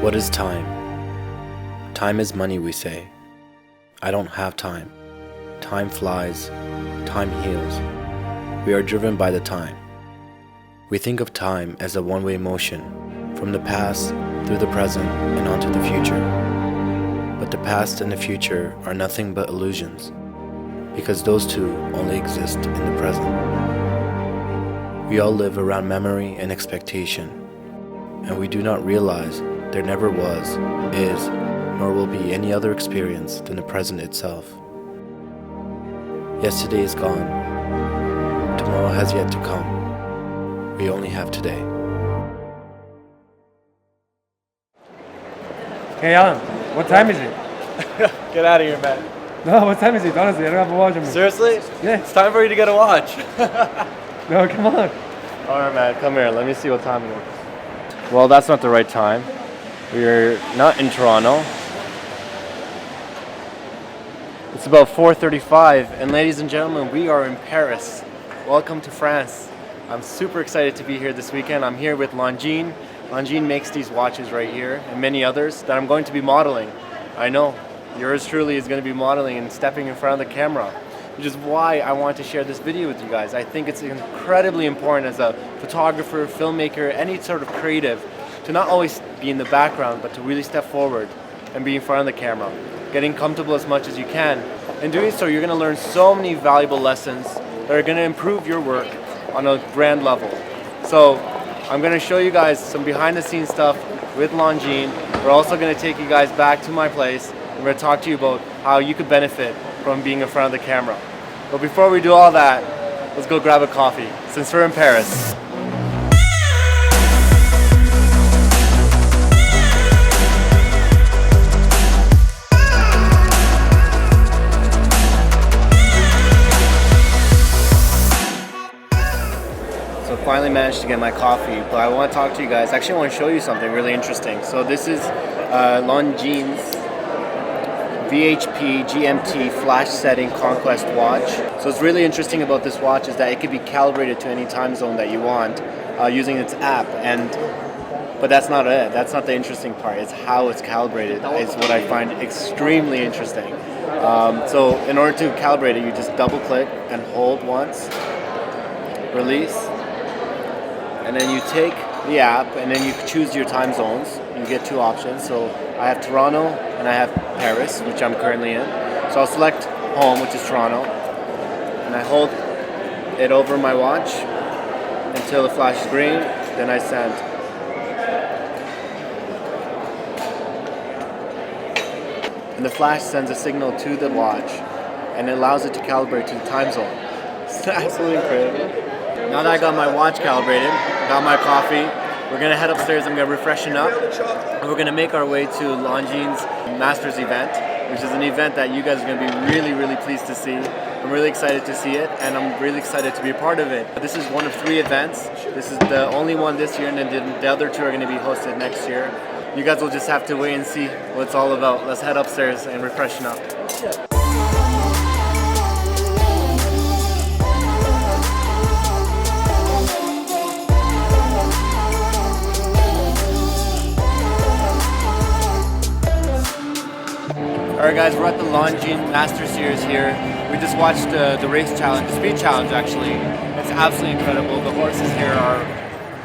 What is time? Time is money, we say. I don't have time. Time flies. Time heals. We are driven by the time. We think of time as a one-way motion, from the past through the present and onto the future. But the past and the future are nothing but illusions, because those two only exist in the present. We all live around memory and expectation, and we do not realize there never was, is, nor will be any other experience than the present itself. Yesterday is gone. Tomorrow has yet to come. We only have today. Hey Alen, what time is it? Get out of here, man. No, what time is it? Honestly, I don't have a watch on me. Seriously? Yeah. It's time for you to get a watch. No, come on. Alright, man, come here. Let me see what time it is. Well, that's not the right time. We're not in Toronto. It's about 4:35, and ladies and gentlemen, we are in Paris. Welcome to France. I'm super excited to be here this weekend. I'm here with Longines. Longines makes these watches right here, and many others that I'm going to be modeling. I know, yours truly is going to be modeling and stepping in front of the camera, which is why I want to share this video with you guys. I think it's incredibly important as a photographer, filmmaker, any sort of creative, to not always be in the background, but to really step forward and be in front of the camera, getting comfortable as much as you can. In doing so, you're going to learn so many valuable lessons that are going to improve your work on a grand level. So I'm going to show you guys some behind the scenes stuff with Longines. We're also going to take you guys back to my place, and we're going to talk to you about how you could benefit from being in front of the camera. But before we do all that, let's go grab a coffee, since we're in Paris. So finally managed to get my coffee, but I want to talk to you guys. Actually, I want to show you something really interesting. So this is Longines VHP GMT flash setting Carquest watch. So what's really interesting about this watch is that it can be calibrated to any time zone that you want using its app. But that's not it. That's not the interesting part. It's how it's calibrated is what I find extremely interesting. So in order to calibrate it, you just double click and hold once, release, and then you take the app and then you choose your time zones. You get two options. So I have Toronto and I have Paris, which I'm currently in. So I'll select home, which is Toronto, and I hold it over my watch until it flashes green, then I send. And the flash sends a signal to the watch and it allows it to calibrate to the time zone. It's absolutely incredible. Now that I got my watch calibrated, got my coffee, we're going to head upstairs. I'm going to refreshen up, and we're going to make our way to Longines Masters event, which is an event that you guys are going to be really, really pleased to see. I'm really excited to see it, and I'm really excited to be a part of it. This is one of 3 events. This is the only one this year, and then the other 2 are going to be hosted next year. You guys will just have to wait and see what it's all about. Let's head upstairs and refreshen up. Alright guys, we're at the Longines Master Series here. We just watched the race challenge, the speed challenge actually. It's absolutely incredible. The horses here are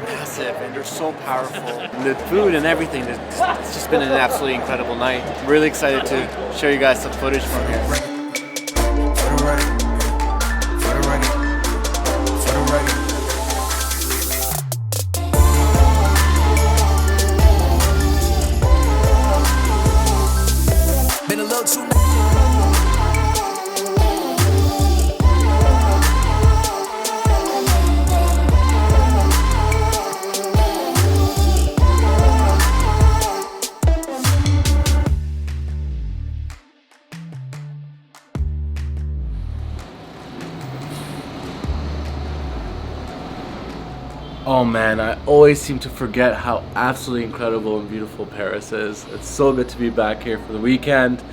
massive and they're so powerful. And the food and everything, it's just been an absolutely incredible night. I'm really excited to show you guys some footage from here. Oh man, I always seem to forget how absolutely incredible and beautiful Paris is. It's so good to be back here for the weekend.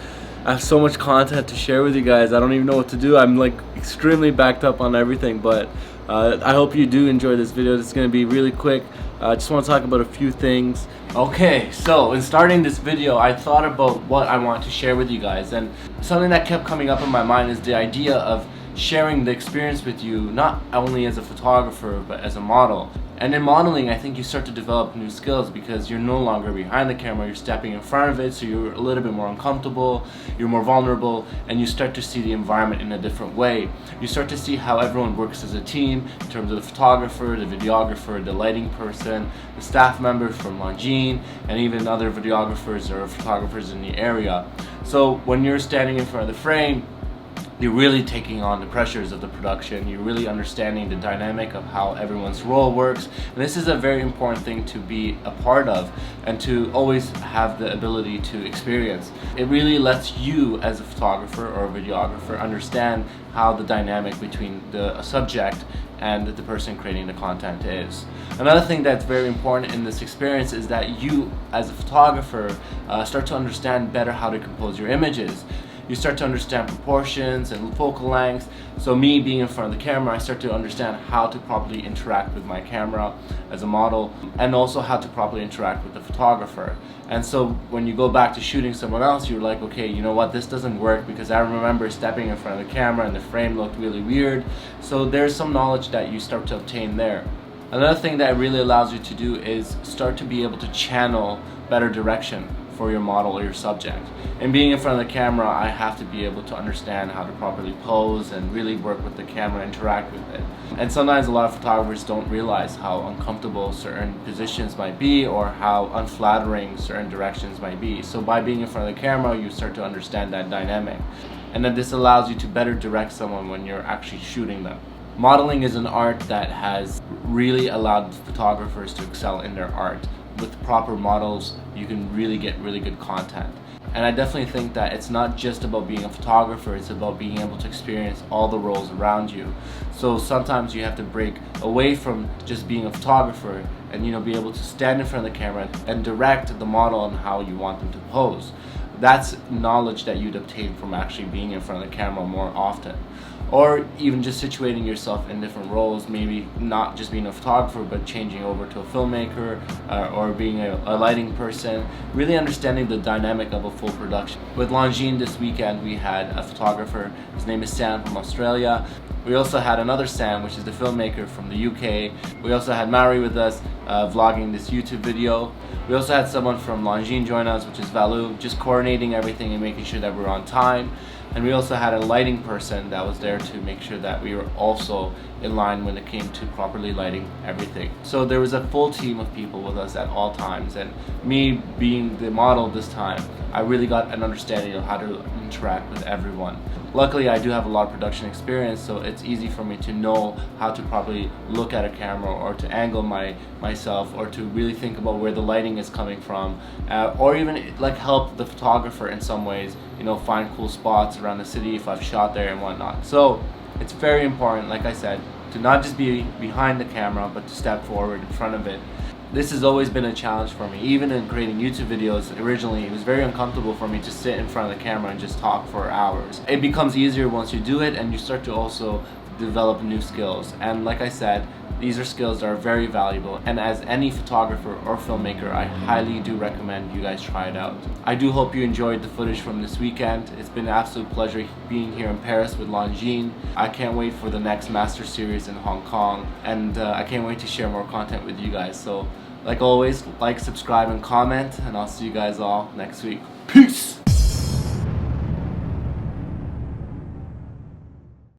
I have so much content to share with you guys. I don't even know what to do. I'm like extremely backed up on everything, but I hope you do enjoy this video. This is going to be really quick. I just want to talk about a few things. Okay, so in starting this video, I thought about what I want to share with you guys, and something that kept coming up in my mind is the idea of sharing the experience with you, not only as a photographer but as a model. And in modeling, I think you start to develop new skills because you're no longer behind the camera, you're stepping in front of it, so you're a little bit more uncomfortable, you're more vulnerable, and you start to see the environment in a different way. You start to see how everyone works as a team in terms of the photographer, the videographer, the lighting person, the staff members from Longines, and even other videographers or photographers in the area. So when you're standing in front of the frame, you're really taking on the pressures of the production, you're really understanding the dynamic of how everyone's role works, and this is a very important thing to be a part of and to always have the ability to experience. It really lets you as a photographer or a videographer understand how the dynamic between the subject and the person creating the content is. Another thing that's very important in this experience is that you as a photographer start to understand better how to compose your images. You start to understand proportions and focal lengths. So me being in front of the camera, I start to understand how to properly interact with my camera as a model, and also how to properly interact with the photographer. And so when you go back to shooting someone else, you're like, okay, you know what, this doesn't work because I remember stepping in front of the camera and the frame looked really weird. So there's some knowledge that you start to obtain there. Another thing that it really allows you to do is start to be able to channel better direction for your model or your subject. And being in front of the camera, I have to be able to understand how to properly pose and really work with the camera, interact with it. And sometimes a lot of photographers don't realize how uncomfortable certain positions might be or how unflattering certain directions might be. So by being in front of the camera, you start to understand that dynamic. And then this allows you to better direct someone when you're actually shooting them. Modeling is an art that has really allowed photographers to excel in their art. With proper models, you can really get really good content. And I definitely think that it's not just about being a photographer, it's about being able to experience all the roles around you. So sometimes you have to break away from just being a photographer and be able to stand in front of the camera and direct the model on how you want them to pose. That's knowledge that you'd obtain from actually being in front of the camera more often. Or even just situating yourself in different roles, maybe not just being a photographer but changing over to a filmmaker or being a lighting person, really understanding the dynamic of a full production. With Longines this weekend we had a photographer, his name is Sam from Australia. We also had another Sam, which is the filmmaker from the UK. We also had Mari with us vlogging this YouTube video. We also had someone from Longines join us, which is Valu, just coordinating everything and making sure that we're on time. And we also had a lighting person that was there to make sure that we were also in line when it came to properly lighting everything. So there was a full team of people with us at all times, and me being the model this time, I really got an understanding of how to interact with everyone. Luckily, I do have a lot of production experience, so it's easy for me to know how to properly look at a camera or to angle myself or to really think about where the lighting is coming from, or even like help the photographer in some ways, find cool spots around the city if I've shot there and whatnot. So it's very important, like I said, to not just be behind the camera but to step forward in front of it. This has always been a challenge for me. Even in creating YouTube videos originally, it was very uncomfortable for me to sit in front of the camera and just talk for hours. It becomes easier once you do it, and you start to also develop new skills. And like I said, these are skills that are very valuable, and as any photographer or filmmaker, I highly do recommend you guys try it out. I do hope you enjoyed the footage from this weekend. It's been an absolute pleasure being here in Paris with Longines. I can't wait for the next Master Series in Hong Kong, and I can't wait to share more content with you guys. So like always, like, subscribe, and comment, and I'll see you guys all next week. Peace!